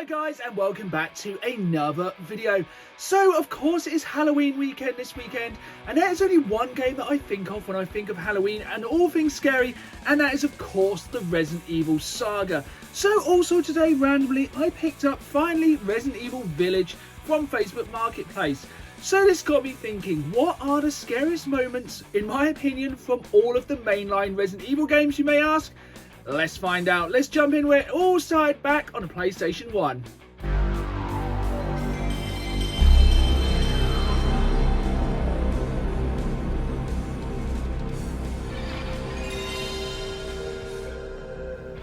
Hi guys, and welcome back to another video. So of course it is Halloween weekend this weekend, and there is only one game that I think of when I think of Halloween and all things scary, and that is of course the Resident Evil saga. So also today randomly I picked up finally Resident Evil Village from Facebook Marketplace. So this got me thinking, what are the scariest moments in my opinion from all of the mainline Resident Evil games, you may ask? Let's find out. Let's jump in where it all started back on a PlayStation 1.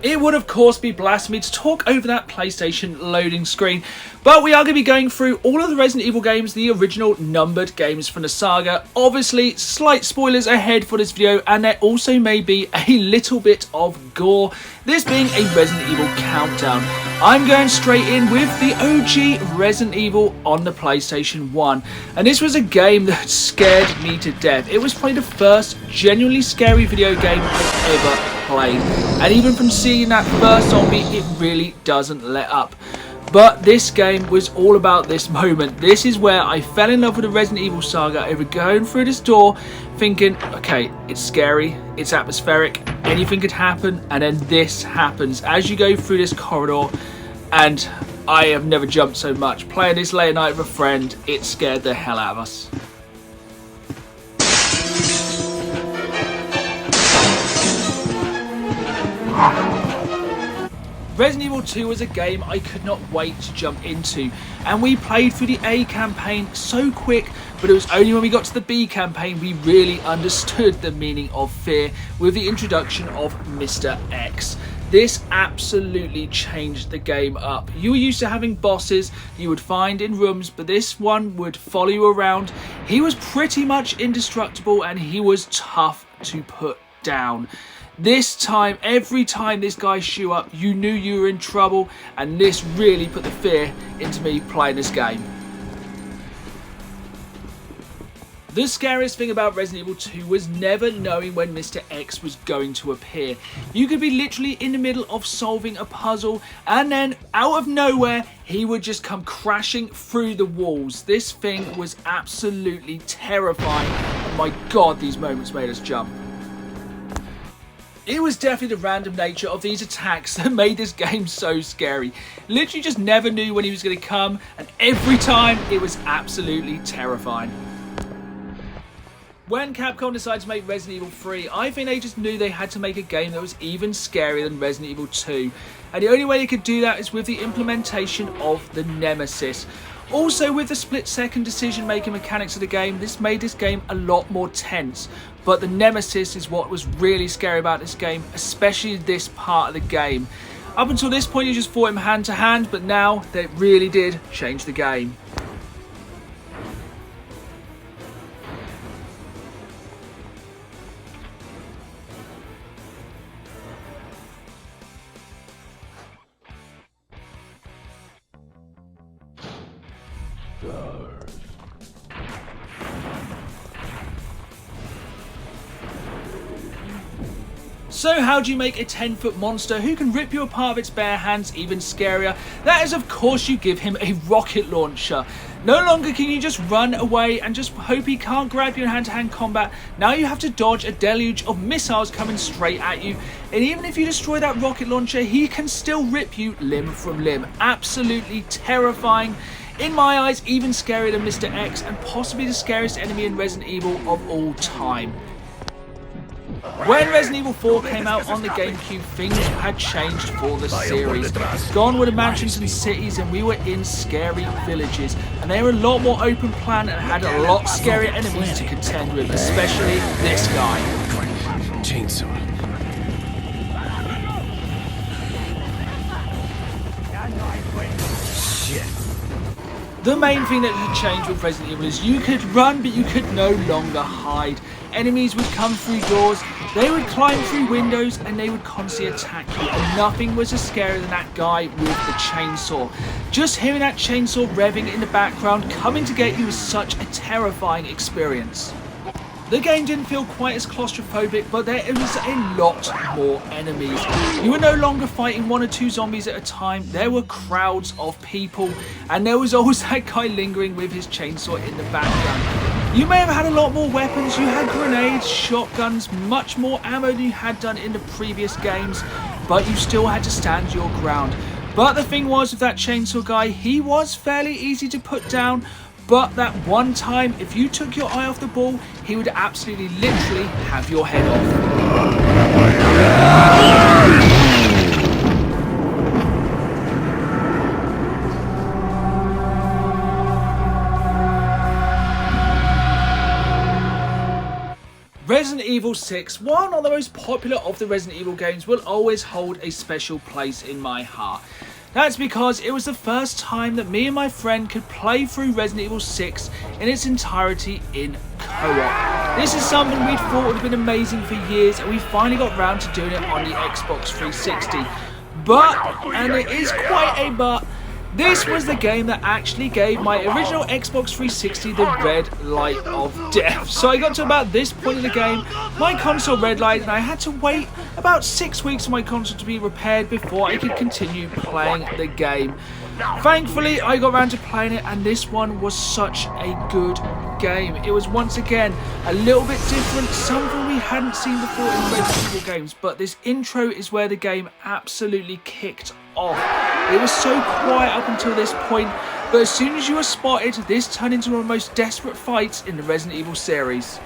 It would of course be blasphemy to talk over that PlayStation loading screen, but we are going to be going through all of the Resident Evil games, the original numbered games from the saga. Obviously, slight spoilers ahead for this video, and there also may be a little bit of gore, this being a Resident Evil countdown. I'm going straight in with the OG Resident Evil on the PlayStation 1, and this was a game that scared me to death. It was probably the first genuinely scary video game I've ever played, and even from seeing that first zombie, it really doesn't let up. But this game was all about this moment. This is where I fell in love with the Resident Evil saga over going through this door thinking, okay, it's scary, it's atmospheric, anything could happen, and then this happens as you go through this corridor. And I have never jumped so much. Playing this late at night with a friend, it scared the hell out of us. Resident Evil 2 was a game I could not wait to jump into, and we played through the A campaign so quick, but it was only when we got to the B campaign we really understood the meaning of fear with the introduction of Mr. X. This absolutely changed the game up. You were used to having bosses you would find in rooms, but this one would follow you around. He was pretty much indestructible and he was tough to put down. This time, every time this guy showed up, you knew you were in trouble, and this really put the fear into me playing this game. The scariest thing about Resident Evil 2 was never knowing when Mr. X was going to appear. You could be literally in the middle of solving a puzzle, and then out of nowhere he would just come crashing through the walls. This thing was absolutely terrifying, and my god, these moments made us jump. It was definitely the random nature of these attacks that made this game so scary. Literally just never knew when he was going to come, and every time it was absolutely terrifying. When Capcom decided to make Resident Evil 3, I think they just knew they had to make a game that was even scarier than Resident Evil 2. And the only way they could do that is with the implementation of the Nemesis. Also, with the split-second decision-making mechanics of the game, this made this game a lot more tense. But the Nemesis is what was really scary about this game, especially this part of the game. Up until this point, you just fought him hand to hand, but now they really did change the game. So how do you make a 10-foot monster who can rip you apart with its bare hands even scarier? That is of course you give him a rocket launcher. No longer can you just run away and just hope he can't grab you in hand-to-hand combat. Now you have to dodge a deluge of missiles coming straight at you. And even if you destroy that rocket launcher, he can still rip you limb from limb. Absolutely terrifying. In my eyes, even scarier than Mr. X, and possibly the scariest enemy in Resident Evil of all time. When Resident Evil 4 came out on the GameCube, things had changed for the series. Gone were the mansions and cities, and we were in scary villages, and they were a lot more open plan and had a lot scarier enemies to contend with, especially this guy. Chainsaw. The main thing that had changed with Resident Evil is you could run, but you could no longer hide. Enemies would come through doors, they would climb through windows, and they would constantly attack you. And nothing was as scary than that guy with the chainsaw. Just hearing that chainsaw revving in the background, coming to get you was such a terrifying experience. The game didn't feel quite as claustrophobic, but there was a lot more enemies. You were no longer fighting 1 or 2 zombies at a time. There were crowds of people, and there was always that guy lingering with his chainsaw in the background. You may have had a lot more weapons. You had grenades, shotguns, much more ammo than you had done in the previous games, but you still had to stand your ground. But the thing was with that chainsaw guy, he was fairly easy to put down. But that one time, if you took your eye off the ball, he would absolutely literally have your head off. Resident Evil 6, one of the most popular of the Resident Evil games, will always hold a special place in my heart. That's because it was the first time that me and my friend could play through Resident Evil 6 in its entirety in co-op. This is something we'd thought would have been amazing for years, and we finally got round to doing it on the Xbox 360. But, and it is quite a but, this was the game that actually gave my original Xbox 360 the red light of death. So I got to about this point in the game, my console red light, and I had to wait about 6 weeks for my console to be repaired before I could continue playing the game. Thankfully, I got around to playing it, and this one was such a good game. It was once again a little bit different, something we hadn't seen before in Resident Evil games, but this intro is where the game absolutely kicked off. It was so quiet up until this point, but as soon as you were spotted, this turned into one of the most desperate fights in the Resident Evil series.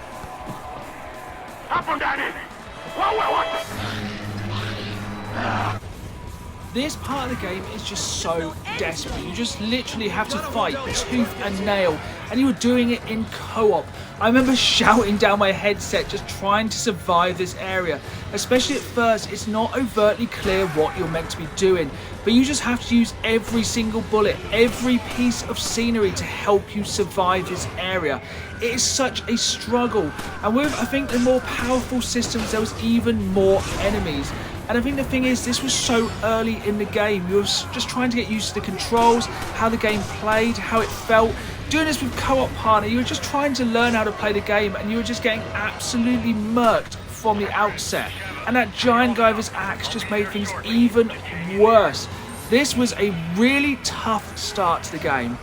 This part of the game is just so desperate. You just literally have to fight tooth and nail, and you were doing it in co-op. I remember shouting down my headset just trying to survive this area. Especially at first, it's not overtly clear what you're meant to be doing, but you just have to use every single bullet, every piece of scenery to help you survive this area. It is such a struggle, and with, I think, the more powerful systems, there was even more enemies. And I think the thing is, this was so early in the game. You were just trying to get used to the controls, how the game played, how it felt. Doing this with co-op partner, you were just trying to learn how to play the game, and you were just getting absolutely murked from the outset. And that giant guy with his axe just made things even worse. This was a really tough start to the game.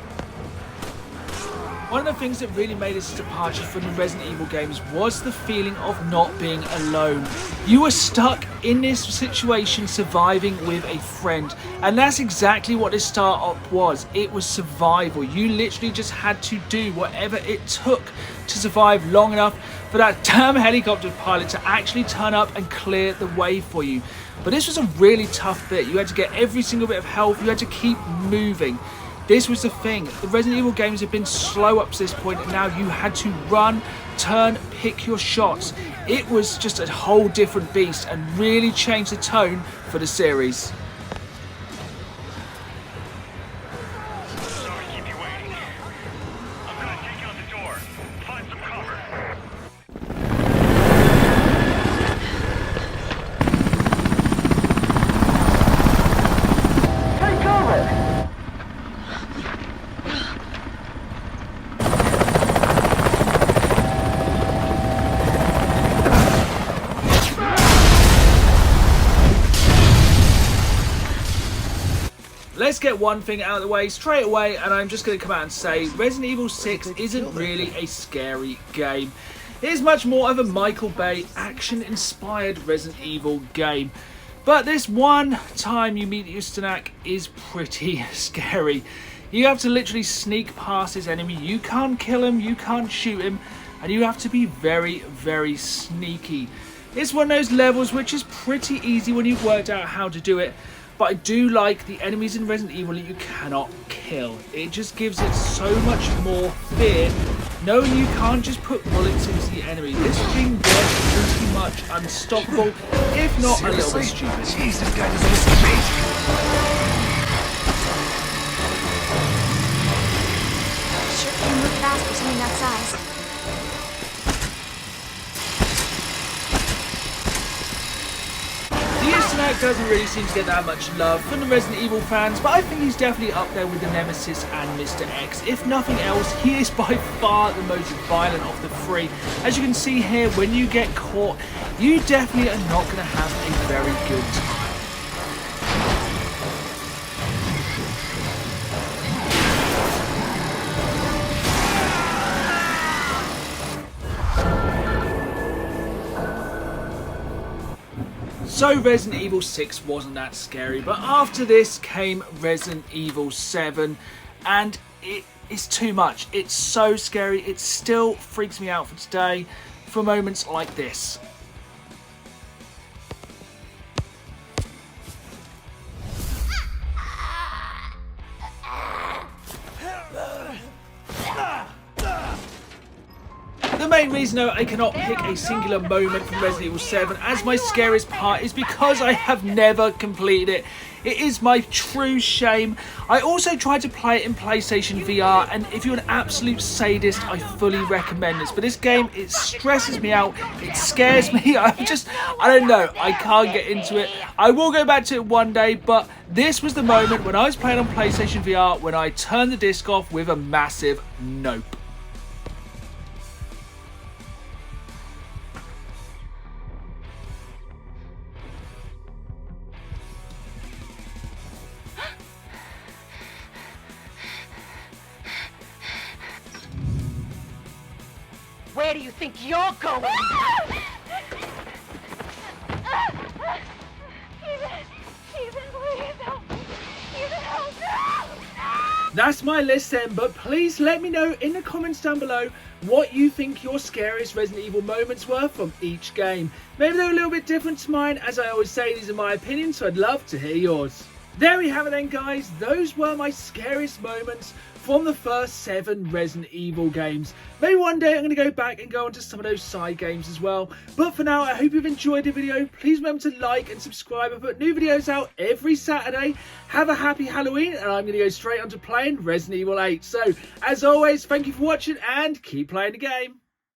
One of the things that really made its departure from the Resident Evil games was the feeling of not being alone. You were stuck in this situation surviving with a friend, and that's exactly what this start-up was. It was survival. You literally just had to do whatever it took to survive long enough for that damn helicopter pilot to actually turn up and clear the way for you. But this was a really tough bit. You had to get every single bit of health. You had to keep moving. This was the thing. The Resident Evil games have been slow up to this point, and now you had to run, turn, pick your shots. It was just a whole different beast and really changed the tone for the series. Sorry to keep you waiting. I'm gonna take you out the door. Find some cover. Take cover! Let's get one thing out of the way straight away, and I'm just going to come out and say Resident Evil 6 isn't really a scary game. It is much more of a Michael Bay action-inspired Resident Evil game. But this one time you meet Ustinak is pretty scary. You have to literally sneak past this enemy. You can't kill him, you can't shoot him, and you have to be very, very sneaky. It's one of those levels which is pretty easy when you've worked out how to do it. But I do like the enemies in Resident Evil that you cannot kill. It just gives it so much more fear, knowing you can't just put bullets into the enemy. This thing was pretty much unstoppable, if not a little bit stupid. Jeez, this guy doesn't listen to me. Sure can move fast for something that size. The Ustinak doesn't really seem to get that much love from the Resident Evil fans, but I think he's definitely up there with the Nemesis and Mr. X. If nothing else, he is by far the most violent of the three. As you can see here, when you get caught, you definitely are not going to have a very good time. So Resident Evil 6 wasn't that scary, but after this came Resident Evil 7, and it is too much. It's so scary, it still freaks me out for today for moments like this. The main reason though I cannot pick a singular moment from Resident Evil 7 as my scariest part is because I have never completed it. It is my true shame. I also tried to play it in PlayStation VR, and if you're an absolute sadist, I fully recommend this. But this game, it stresses me out, it scares me, I don't know, I can't get into it. I will go back to it one day, but this was the moment when I was playing on PlayStation VR when I turned the disc off with a massive nope. Where do you think you're going? That's my list then, but please let me know in the comments down below what you think your scariest Resident Evil moments were from each game. Maybe they're a little bit different to mine. As I always say, these are my opinions, so I'd love to hear yours. There we have it then, guys. Those were my scariest moments from the first 7 Resident Evil games. Maybe one day I'm going to go back and go on to some of those side games as well. But for now, I hope you've enjoyed the video. Please remember to like and subscribe. I put new videos out every Saturday. Have a happy Halloween, and I'm going to go straight on to playing Resident Evil 8. So, as always, thank you for watching and keep playing the game.